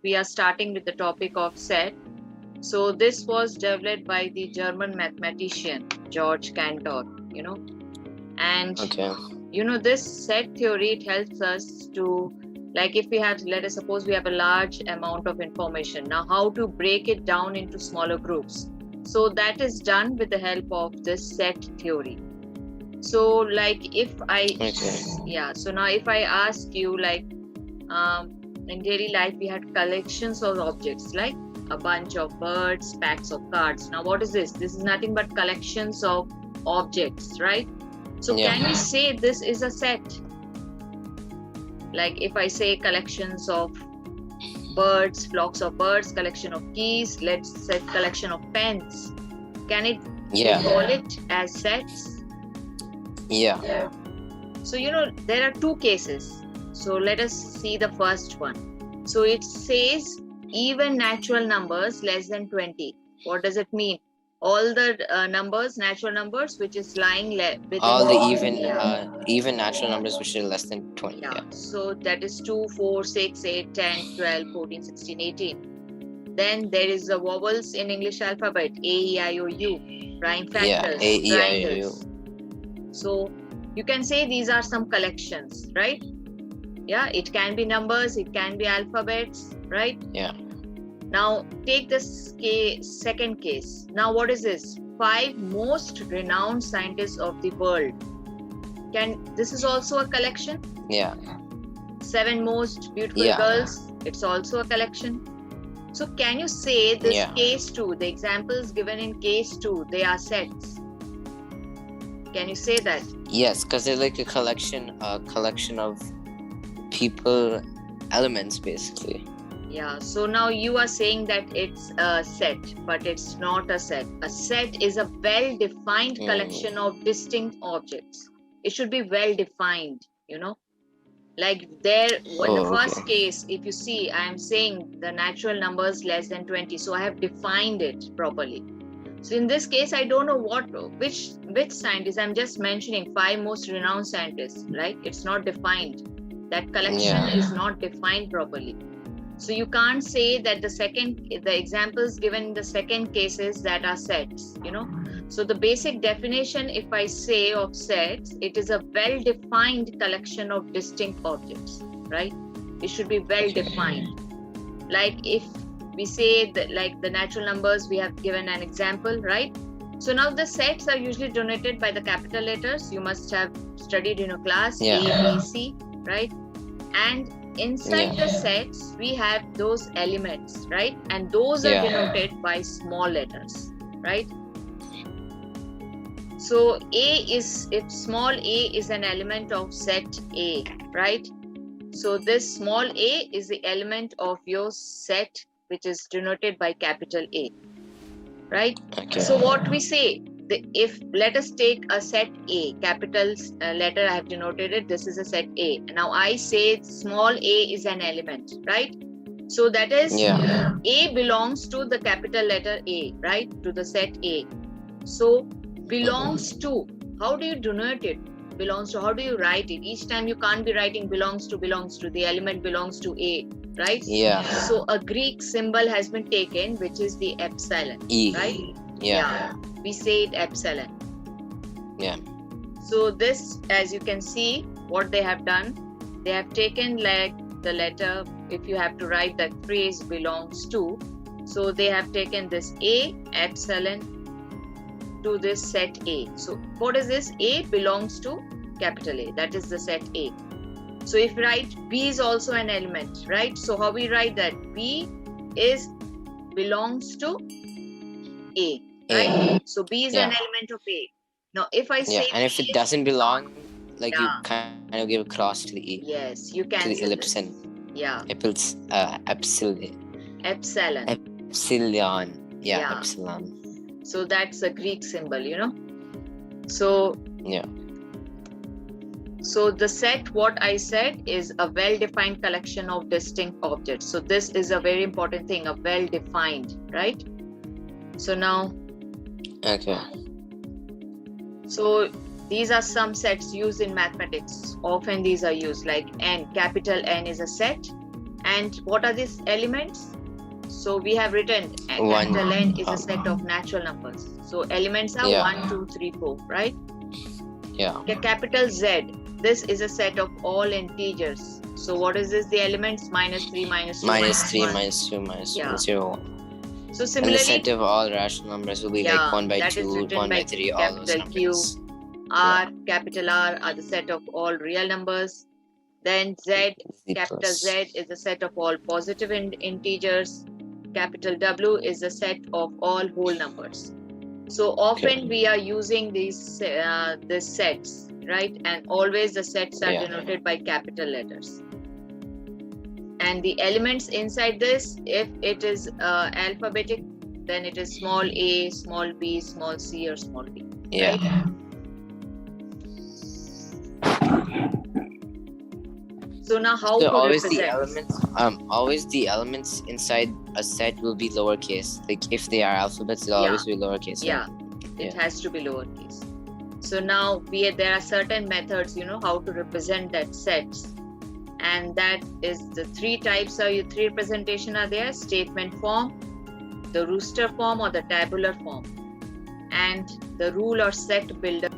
we are starting with the topic of set. So this was developed by the German mathematician George Cantor, and this set theory, it helps us to, like, if we have, let us suppose we have a large amount of information. Now, how to break it down into smaller groups? So that is done with the help of this set theory. So, like, if I, so now if I ask you, like, in daily life, we had collections of objects, like a bunch of birds, packs of cards. Now, what is this? This is nothing but collections of objects, right? So can we say this is a set? Like if I say collections of birds, flocks of birds, collection of keys, let's say collection of pens. Can it call it as sets? So, there are two cases. So let us see the first one. So it says even natural numbers less than 20. What does it mean? All the numbers, natural numbers, which is lying within all the even natural numbers which are less than 20. So that is 2, 4, 6, 8, 10, 12, 14, 16, 18. Then there is the vowels in English alphabet, A, E, I, O, U, prime factors, A, E, I, O, U. So you can say these are some collections, right? It can be numbers, it can be alphabets, right? Now take this second case. Now what is this? 5 most renowned scientists of the world. This is also a collection? 7 most beautiful girls, it's also a collection. So can you say this case 2, the examples given in case 2, they are sets? Can you say that? Yes, because they're like a collection of people, elements basically. So now you are saying that it's a set, but it's not a set. A set is a well-defined collection of distinct objects. It should be well-defined, Like there, in the first case, if you see, I am saying the natural numbers less than 20. So I have defined it properly. So in this case, I don't know which scientist. I'm just mentioning 5 most renowned scientists, right? It's not defined. That collection is not defined properly. So you can't say that the examples given in the second cases that are sets, So the basic definition, if I say of sets, it is a well-defined collection of distinct objects, right? It should be well-defined. Like if we say that, like the natural numbers, we have given an example, right? So now the sets are usually denoted by the capital letters. You must have studied in your class, A, B, C, right? And inside the sets, we have those elements, right? And those are denoted by small letters, right? So if small a is an element of set A, right? So this small a is the element of your set, which is denoted by capital A, right? So what we say, if let us take a set A, capital letter, I have denoted it, this is a set A. Now I say small a is an element, right? So that is A belongs to the capital letter A, right? To the set A. So belongs to, how do you denote it? Belongs to, how do you write it? Each time you can't be writing belongs to, the element belongs to A, right? So a Greek symbol has been taken, which is the epsilon, right? We say it epsilon. So this, as you can see, what they have done, they have taken like the letter, if you have to write that phrase belongs to, so they have taken this A, epsilon, to this set A. So what is this? A belongs to capital A, that is the set A. So if we write B is also an element, right? So how we write that? B belongs to A, right? So B is an element of A. Now if I say and if it doesn't belong, like you kind of give a cross to the E. Yes, you can. To the ellipson. Epsilon. Epsilon. So that's a Greek symbol, So So the set, what I said, is a well-defined collection of distinct objects. So this is a very important thing, a well-defined, right? So now, so these are some sets used in mathematics. Often these are used, like N, capital N is a set, And what are these elements? So we have written One. capital N is a set of natural numbers. So elements are Yeah. 1, 2, 3, 4, right? Yeah. Okay, capital Z. This is a set of all integers. So what is this? The elements -3, -2, -3, -1. -2, -1, Yeah. 0, 1. So And the similarly, set of all rational numbers will be yeah, like 1 by that is 2, written 1 by by 3, all those capital Q. numbers. R, capital R are the set of all real numbers. Then Z, Z capital plus. Z is a set of all positive integers. Capital W is a set of all whole numbers. So often we are using these sets, right? And always the sets are Yeah. denoted by capital letters. And the elements inside this, if it is alphabetic, then it is small a, small b, small c, or small d. Yeah. Right? So now how So to always the represent? always the elements inside a set will be lowercase. Like if they are alphabets, they'll always be lowercase. Yeah, right? it has to be lowercase. So now there are certain methods, how to represent that sets. And that is the three types of three representation are there: statement form, the rooster form, or the tabular form, and the rule or set builder